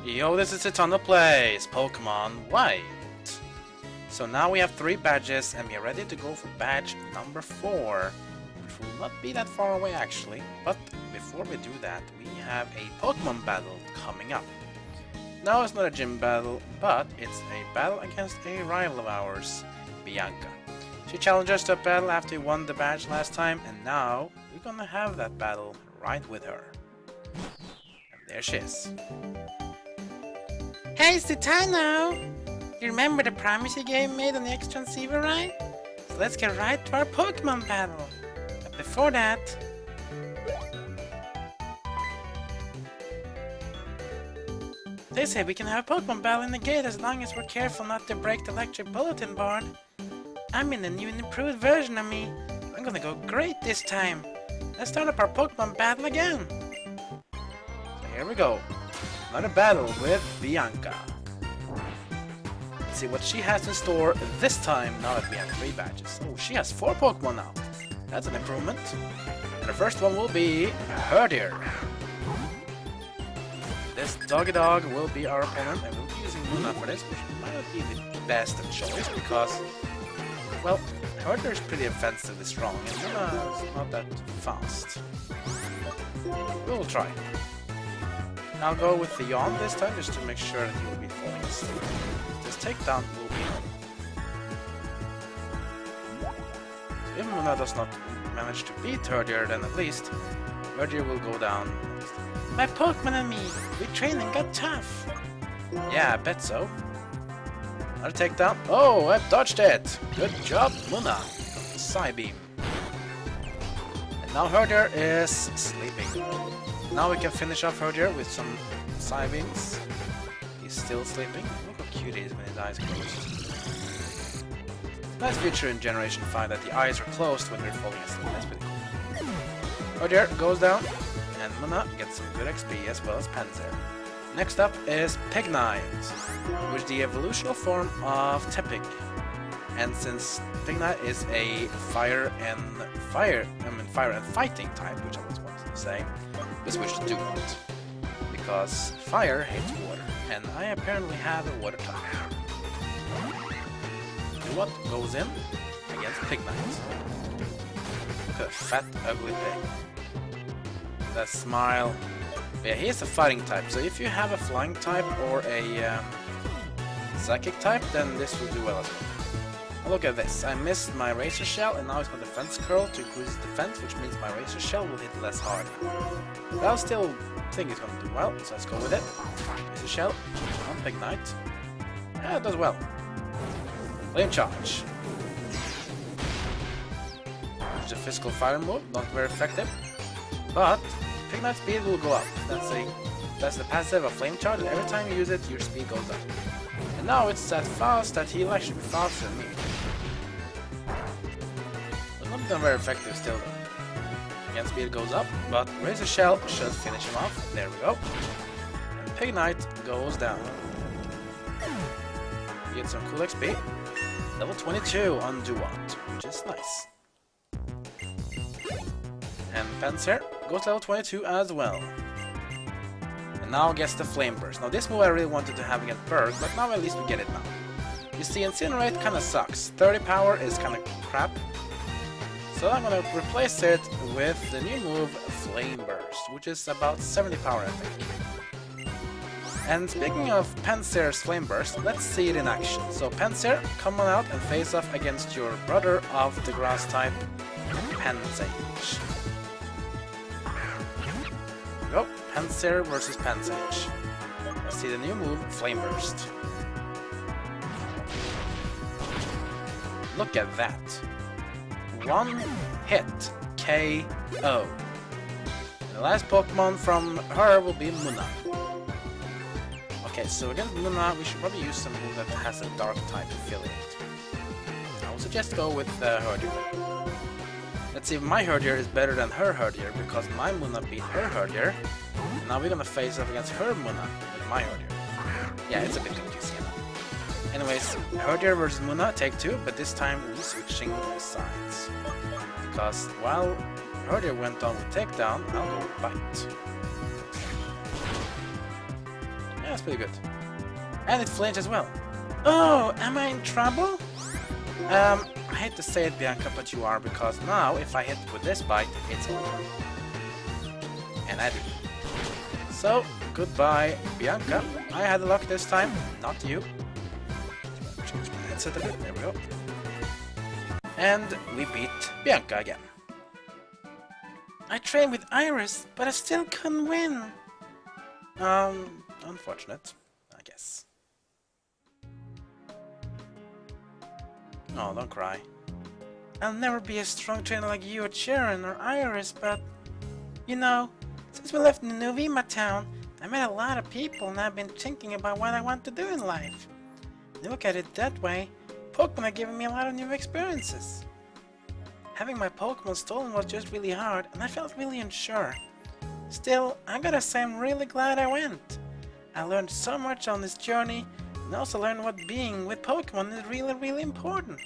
Yo, this is Eternal Plays Pokemon White. So now we have 3 badges and we are ready to go for badge number 4, which will not be that far away actually. But before we do that, we have a Pokemon battle coming up. Now it's not a gym battle, but it's a battle against a rival of ours, Bianca. She challenged us to a battle after we won the badge last time, and now we're gonna have that battle right with her. And there she is. Hey, Citano! You remember the promise you gave me on the X transceiver, right? So let's get right to our Pokemon battle. But before that... They say we can have a Pokemon battle in the gate as long as we're careful not to break the electric bulletin board. I'm in a new and improved version of me. I'm gonna go great this time. Let's start up our Pokemon battle again. So here we go. Another battle with Bianca. Let's see what she has in store this time now that we have 3 badges. Oh, she has 4 Pokemon now. That's an improvement. And the first one will be Herdier. This doggy dog will be our opponent, and we'll be using Luna for this, which might not be the best of choice because, well, Herdier is pretty offensively strong, and Luna is not that fast. We'll try. I'll go with the yawn this time, just to make sure that he will be falling asleep. This takedown will be on. So if Luna does not manage to beat Herdier, then at least Herdier will go down. My Pokemon and me, we trained and got tough. Yeah, I bet so. Another takedown. Oh, I dodged it. Good job, Luna. Psybeam. And now Herdier is sleeping. Now we can finish off Herdier with some Psybeams. He's still sleeping. Look how cute he is when his eyes are closed. Nice feature in Generation 5 that the eyes are closed when they're falling asleep. That's pretty cool. Herdier goes down, and Luna gets some good XP as well as Panzer. Next up is Pignite, which is the evolutional form of Tepig. And since Pignite is a fire and fighting type, which I always wanted to say, we switch to Duat, because fire hates water, and I apparently have a water type. Duat goes in against Pignite. Look at that fat, ugly pig. That smile. But yeah, he is a fighting type, so if you have a flying type or a psychic type, then this will do well as well. Now look at this, I missed my Razor Shell and now it's my defense curl to increase his defense, which means my Razor Shell will hit less hard. But I still think it's going to do well, so let's go with it. Razor Shell on Pignite. Yeah, it does well. Flame Charge. It's a physical fire move, not very effective. But Pignite speed will go up. That's the passive of Flame Charge, and every time you use it, your speed goes up. And now it's that fast that he'll actually be faster than me. But not very effective still though. Again, speed goes up, but Razor Shell should finish him off. There we go. And Pignite goes down. We get some cool XP. Level 22 on Duat, which is nice. And Panzer goes to level 22 as well. And now gets the Flame Burst. Now this move I really wanted to have against Burgh, but now at least we get it now. You see, Incinerate kinda sucks. 30 power is kinda crap. So I'm gonna replace it with the new move Flame Burst, which is about 70 power I think. And speaking of Panzer's Flame Burst, let's see it in action. So Panzer, come on out and face off against your brother of the grass type, Pansage. Go, Panzer versus Pansage. Let's see the new move, Flame Burst. Look at that. 1 hit, KO. The last Pokemon from her will be Munna. Okay, so against Munna, we should probably use some move that has a dark type affiliate. I would suggest go with Herdier. Let's see if my Herdier is better than her Herdier, because my Munna beat her Herdier. And now we're gonna face off against her Munna with my Herdier. Yeah, it's a bit confusing. Anyways, Herdier versus Munna, take 2, but this time we're switching sides. Because while Herdier went on with takedown, I'll go with bite. that's pretty good. And it flinched as well. Oh, am I in trouble? I hate to say it, Bianca, but you are, because now if I hit with this bite, it's over. And I do. So, goodbye, Bianca. I had the luck this time, not you. Change my headset a bit, there we go. And we beat Bianca again. I trained with Iris, but I still couldn't win. Unfortunate, I guess. Oh, don't cry. I'll never be a strong trainer like you or Cheren or Iris, but... You know, since we left Novima town, I met a lot of people and I've been thinking about what I want to do in life. When you look at it that way, Pokemon are giving me a lot of new experiences. Having my Pokemon stolen was just really hard and I felt really unsure. Still, I gotta say I'm really glad I went. I learned so much on this journey and also learned what being with Pokemon is really, really important.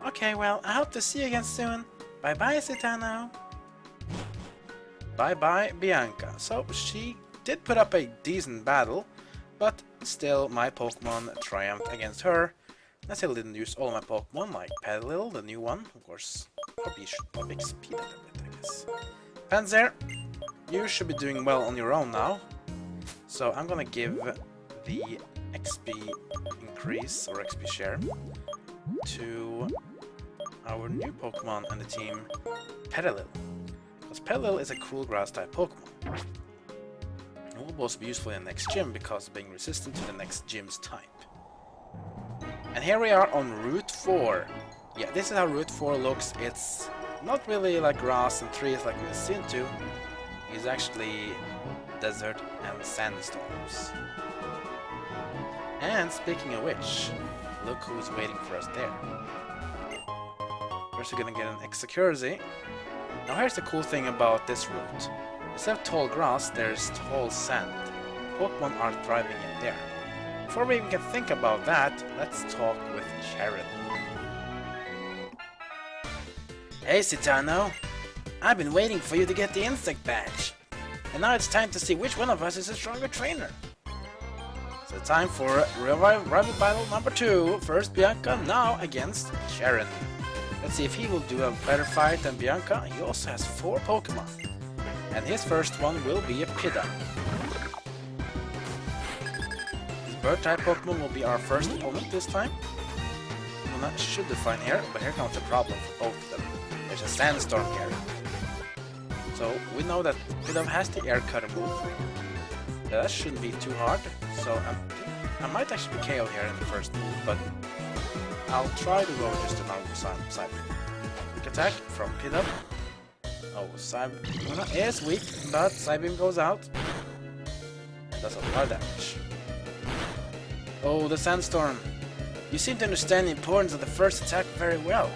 Okay, well, I hope to see you again soon. Bye-bye, Citano. Bye-bye, Bianca. So, she did put up a decent battle, but still my Pokemon triumphed against her. I still didn't use all my Pokemon, like Petalil, the new one. Of course, probably should XP that a bit, I guess. Panzer, you should be doing well on your own now. So I'm gonna give the XP increase, or XP share, to our new Pokemon in the team, Petalil. Because Petalil is a cool grass type Pokemon. It will also be useful in the next gym because of being resistant to the next gym's type. And here we are on Route 4. Yeah, this is how Route 4 looks. It's not really like grass and trees like we've seen to. It's actually desert and sandstorms. And speaking of which, look who's waiting for us there. First we're gonna get an Execurity. Now here's the cool thing about this route. Instead of tall grass, there's tall sand. Pokemon are thriving in there. Before we even can think about that, let's talk with Cheren. Hey Citano, I've been waiting for you to get the insect badge. And now it's time to see which one of us is a stronger trainer. So time for rival battle number 2. First Bianca, now against Cheren. Let's see if he will do a better fight than Bianca. He also has 4 Pokemon. And his first one will be a Pidda. This bird-type Pokemon will be our first opponent this time. Well, that should define here, but here comes the problem for both of them. There's a sandstorm here. So we know that Pidda has the air cutter move. That shouldn't be too hard. So I might actually be KO here in the first move, but I'll try to go just a normal Cyber. Quick attack from Pidda. Oh, Cyber is weak, but Psybeam goes out. And does a lot of damage. Oh, the sandstorm. You seem to understand the importance of the first attack very well.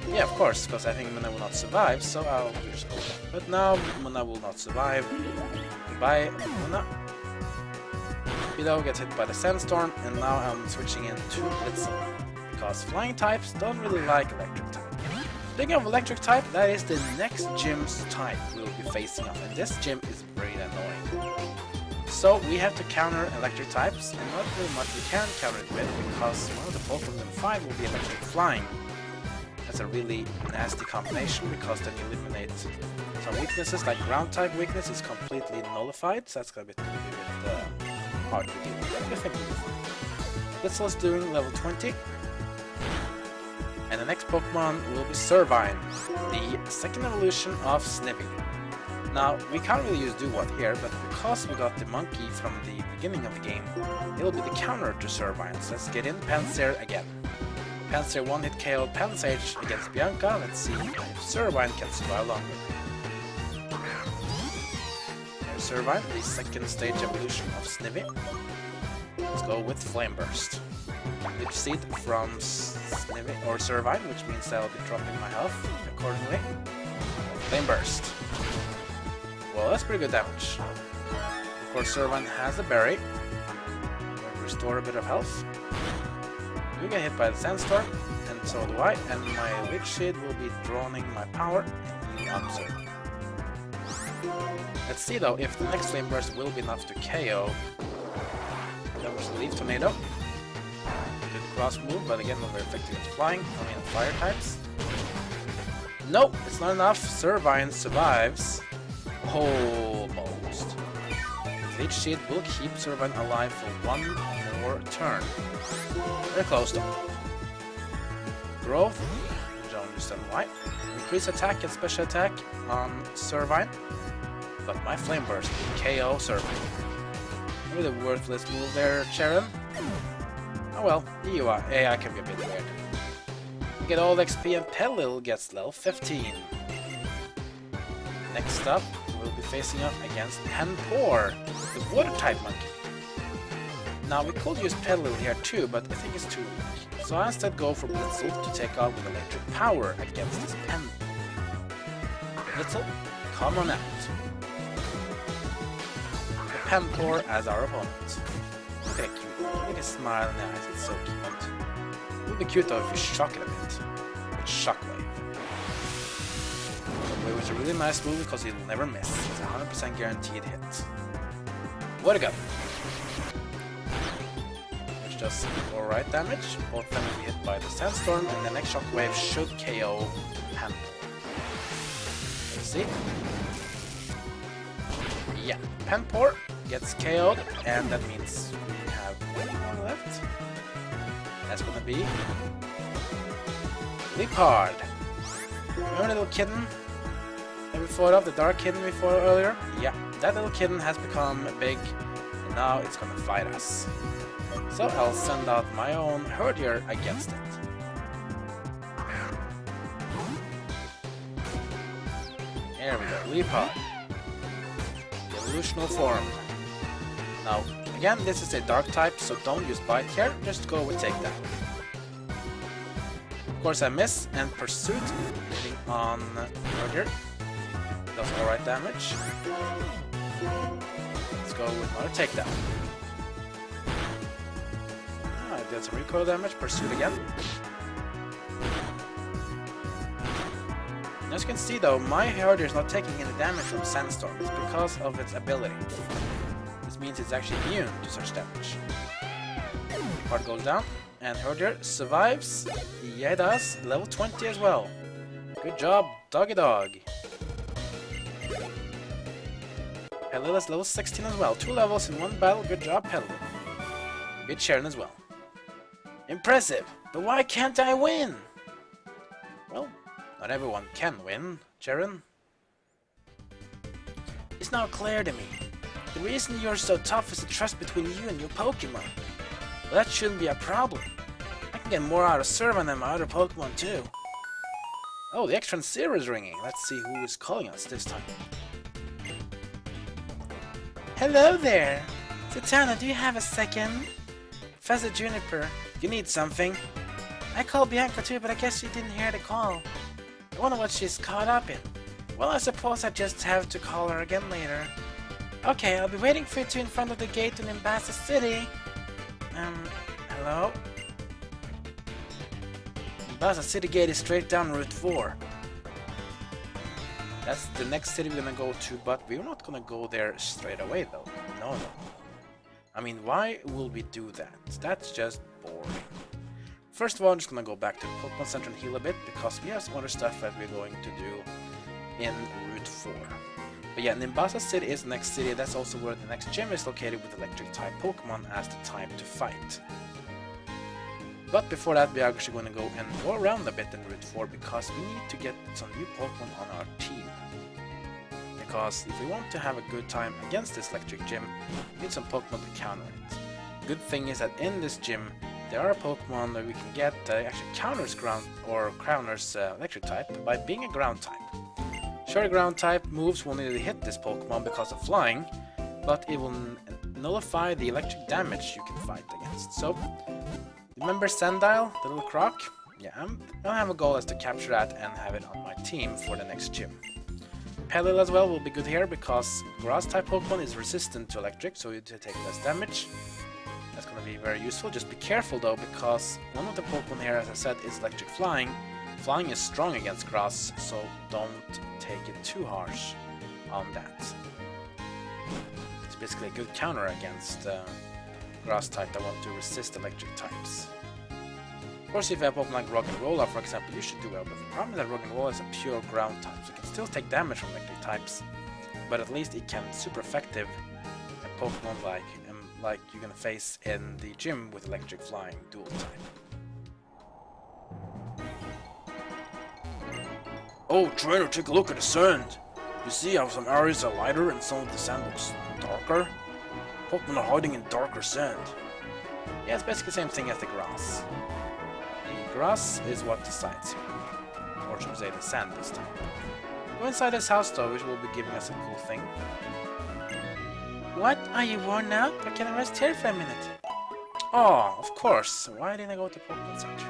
Yeah, of course, because I think Muna will not survive, so I'll just go back. But now Muna will not survive. Goodbye, Muna. Pidda gets hit by the sandstorm, and now I'm switching into Blitzle. Because flying types don't really like electric type. Speaking of electric type, that is the next gym's type we'll be facing off, and this gym is very annoying. So we have to counter electric types, and not really much we can counter it with, because one of the Pokemon in 5 will be electric flying. That's a really nasty combination, because then you eliminate some weaknesses, like ground type weakness is completely nullified, so that's gonna be a bit hard to deal with. I think we'll be fine. Blitzle is doing level 20. And the next Pokemon will be Servine, the second evolution of Snivy. Now, we can't really use Do-What here, but because we got the monkey from the beginning of the game, it'll be the counter to Servine. So let's get in Panzer again. Panzer 1-hit KO Pansage against Bianca. Let's see if Servine can survive longer. There's Servine, the second stage evolution of Snivy. Let's go with Flame Burst. Which seed from Snivy or Servine, which means I'll be dropping my health accordingly. Flame Burst. Well, that's pretty good damage. Of course, Servine has a berry. Restore a bit of health. You get hit by the sandstorm, and so do I, and my Witch Seed will be drowning my power and healing up Servine. Let's see though if the next Flame Burst will be enough to KO. That was Leaf Tornado. Good cross move, but again not very effective at flying, only in fire types. Nope, it's not enough. Servine survives. Almost. Leech Seed will keep Servine alive for one more turn. Very close though. Growth, I don't understand why. Increase attack and special attack on Servine. But my Flame Burst will KO Servine. Really worthless move there, Cheren. Oh well, the AI can be a bit weird. Get all the XP and Pelil gets level 15. Next up, we'll be facing up against Penpour, the water-type monkey. Now we could use Pelil here too, but I think it's too weak. So I instead go for Blitzel to take out with electric power against this Penpour. Blitzel, come on out. The Penpour as our opponent. Look at that cute. Look at his smile in the eyes, it's so cute. It would be cute though if we shock it a bit. With Shockwave. Shockwave is a really nice move because he'll never miss. It's a 100% guaranteed hit. What a gun! Which does alright damage. Both of them will be hit by the Sandstorm, and the next Shockwave should KO Penpour. Let's see. Yeah, Penpour gets KO'd, and that means we have one more left. That's gonna be Leopard. Remember the little kitten that we fought off, the dark kitten we fought earlier? Yeah, that little kitten has become big, and now it's gonna fight us. So I'll send out my own Herdier against it. There we go, Leopard. The evolutional form. Now, again, this is a dark type, so don't use Bite here, just go with Take That. Of course I miss, and Pursuit, hitting on Burgh. Does alright damage. Let's go with another Take That. I did some recoil damage, Pursuit again. As you can see though, my Herdier is not taking any damage from Sandstorm, it's because of its ability. This means it's actually immune to such damage. Part goes down, and Herdier survives. Yeah, it does. Level 20 as well. Good job, Doggy Dog. Pelil is level 16 as well. 2 levels in one battle. Good job, Pelil. Beat Cheren as well. Impressive, but why can't I win? Well, not everyone can win, Cheren. It's now clear to me. The reason you're so tough is the trust between you and your Pokemon. Well, that shouldn't be a problem. I can get more out of Servine than my other Pokemon too. Oh, the X-Tran Zero is ringing. Let's see who is calling us this time. Hello there! Zatanna, do you have a second? Professor Juniper, you need something. I called Bianca too, but I guess she didn't hear the call. I wonder what she's caught up in. Well, I suppose I just have to call her again later. Okay, I'll be waiting for you two in front of the gate in Bianca City. Hello? Bianca City gate is straight down Route 4. That's the next city we're gonna go to, but we're not gonna go there straight away though. No. I mean, why will we do that? That's just boring. First of all, I'm just gonna go back to the Pokemon Center and heal a bit, because we have some other stuff that we're going to do in Route 4. But yeah, Nimbasa City is the next city. That's also where the next gym is located with electric-type Pokemon as the type to fight. But before that, we're actually going to go and go around a bit in Route 4, because we need to get some new Pokemon on our team. Because if we want to have a good time against this electric gym, we need some Pokemon to counter it. Good thing is that in this gym, there are Pokemon that we can get that actually counters electric type by being a ground type. Sure, ground type moves will nearly hit this Pokemon because of flying, but it will nullify the electric damage you can fight against. So, remember Sandile, the little croc? Yeah, I have a goal as to capture that and have it on my team for the next gym. Pelil as well will be good here because grass type Pokemon is resistant to electric, so you take less damage. That's going to be very useful. Just be careful though, because one of the Pokemon here, as I said, is electric flying. Flying is strong against grass, so don't take it too harsh on that. It's basically a good counter against grass type that want to resist electric types. Of course, if you have Pokemon like Rock and Roller, for example, you should do well, but the problem is that Rock and Roller is a pure ground type, so it can still take damage from electric types, but at least it can be super effective at Pokemon like you're gonna face in the gym with electric flying dual type. Oh, trainer, take a look at the sand! You see how some areas are lighter and some of the sand looks darker? Pokemon are hiding in darker sand. Yeah, it's basically the same thing as the grass. The grass is what decides here. Or should we say the sand this time. Go inside this house though, which will be giving us a cool thing. What? Are you worn out? Or can I rest here for a minute? Oh, of course. Why didn't I go to Pokemon Center?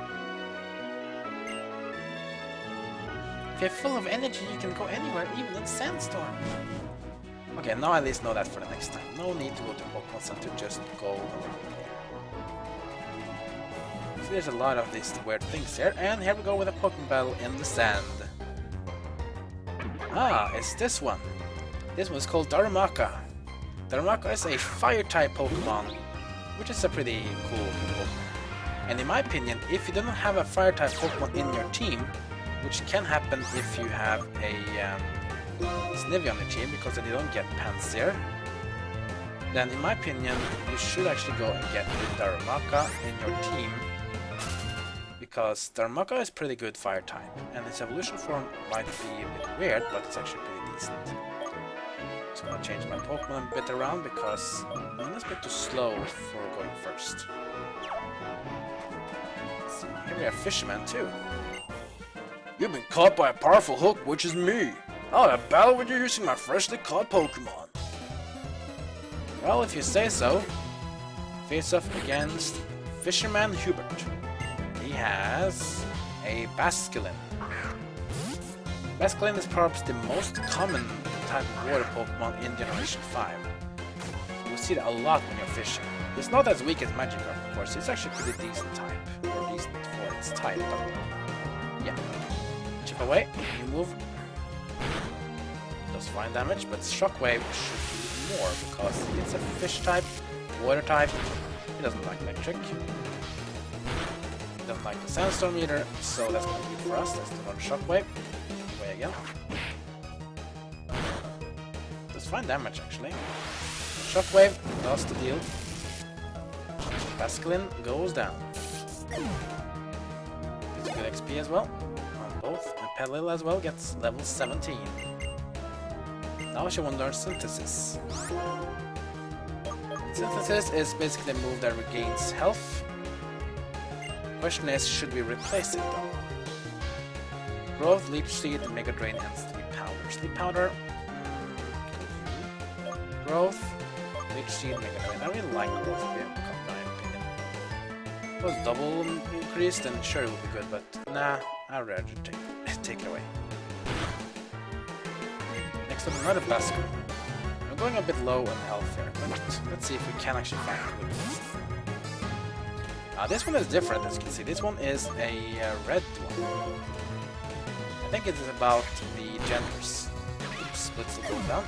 If you're full of energy, you can go anywhere, even in Sandstorm. Okay, now I at least know that for the next time. No need to go to Pokemon Center, just go around. So there's a lot of these weird things here, and here we go with a Pokeball in the sand. Ah, it's this one. This one is called Darumaka. Darumaka is a fire-type Pokemon, which is a pretty cool Pokemon. And in my opinion, if you don't have a fire-type Pokemon in your team, which can happen if you have a Snivy on the team, because then you don't get Pansear, then in my opinion, you should actually go and get the Darumaka in your team, because Darumaka is pretty good fire type, and its evolution form might be a bit weird, but it's actually pretty decent. So I'm gonna change my Pokemon a bit around, because I'm a little bit too slow for going first. Let's see, here we have Fisherman too. You've been caught by a powerful hook, which is me. I'll have battle with you using my freshly caught Pokemon. Well, if you say so. Face off against Fisherman Hubert. He has a Basculin. Basculin is perhaps the most common type of water Pokemon in Generation 5. You will see it a lot when you're fishing. It's not as weak as Magikarp, of course. It's actually a pretty decent type. Or decent for its type, but yeah. Chip away, you move. Does fine damage, but Shockwave should do more because it's a fish type, water type. It doesn't like electric. It doesn't like the Sandstorm either, so that's going to be good for us. Let's do another Shockwave. Away again. Does fine damage actually. Shockwave does the deal. Basculin goes down. Gets good XP as well. Both, and Pelil as well gets level 17. Now she won't learn Synthesis. Synthesis is basically a move that regains health. Question is, should we replace it though? Growth, Leech Seed, Mega Drain, and Sleep Powder. Sleep Powder. Growth, Leech Seed, Mega Drain. I really like Growth in my opinion. If it was double increased, then sure it would be good, but nah. I'd rather take it away. Next up, another Basculin. I'm going a bit low on health here, but let's see if we can actually find a good one. This one is different, as you can see. This one is a red one. I think it is about the genders. Oops, splits the gold down.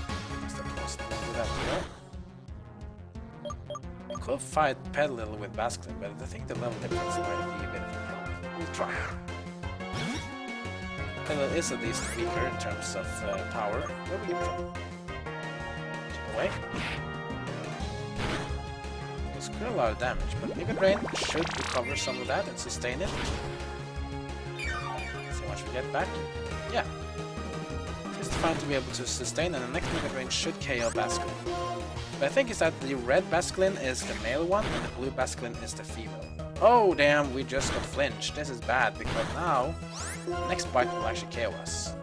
Could fight Petalil with Basculin, but I think the level difference might be a bit of a problem. We'll try. Petalil is at least weaker in terms of power. But we can try. Chip away. It's quite a lot of damage, but Mega Drain should recover some of that and sustain it. Let's see how much we get back. Yeah. Just fine to be able to sustain, and the next Mega Drain should KO Basculin. But I think it's that the red Basculin is the male one, and the blue Basculin is the female. Oh damn, we just got flinched. This is bad, because now the next bite will actually KO us.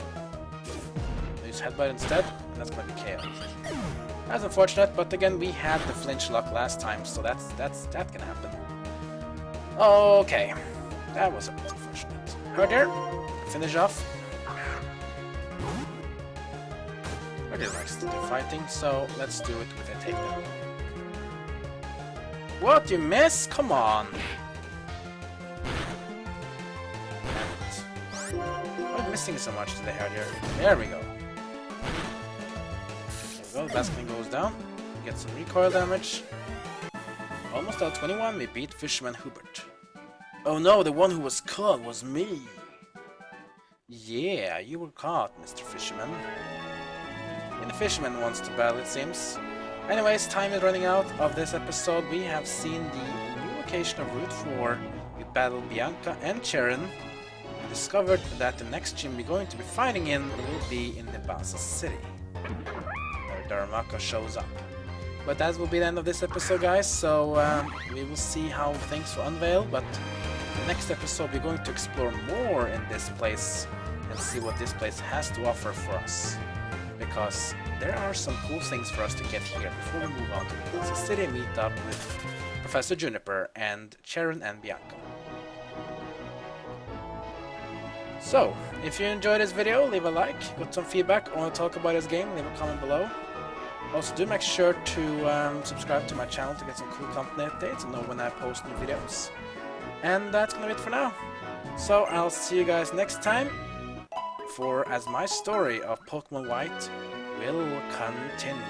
Use Headbutt instead, and that's going to be KO. That's unfortunate, but again, we had the flinch luck last time, so that can happen. Okay, that was a bit unfortunate. Herder, finish off. Herder likes to do fighting, so let's do it with a takedown. What, you miss? Come on! Why am I missing so much today, Herder? There we go. Basking goes down. Get some recoil damage. Almost out 21, we beat Fisherman Hubert. Oh no, the one who was caught was me! Yeah, you were caught, Mr. Fisherman. And the Fisherman wants to battle, it seems. Anyways, time is running out of this episode. We have seen the new location of Route 4. We battled Bianca and Cheren. We discovered that the next gym we're going to be fighting in will be in the Castelia City, where Darumaka shows up. But that will be the end of this episode, guys, so we will see how things will unveil, but the next episode we're going to explore more in this place and see what this place has to offer for us. Because there are some cool things for us to get here before we move on to the Castelia City and meet up with Professor Juniper and Cheren and Bianca. So, if you enjoyed this video, leave a like, got some feedback, or want to talk about this game, leave a comment below. Also, do make sure to subscribe to my channel to get some cool company updates and know when I post new videos. And that's gonna be it for now. So, I'll see you guys next time, for as my story of Pokemon White will continue.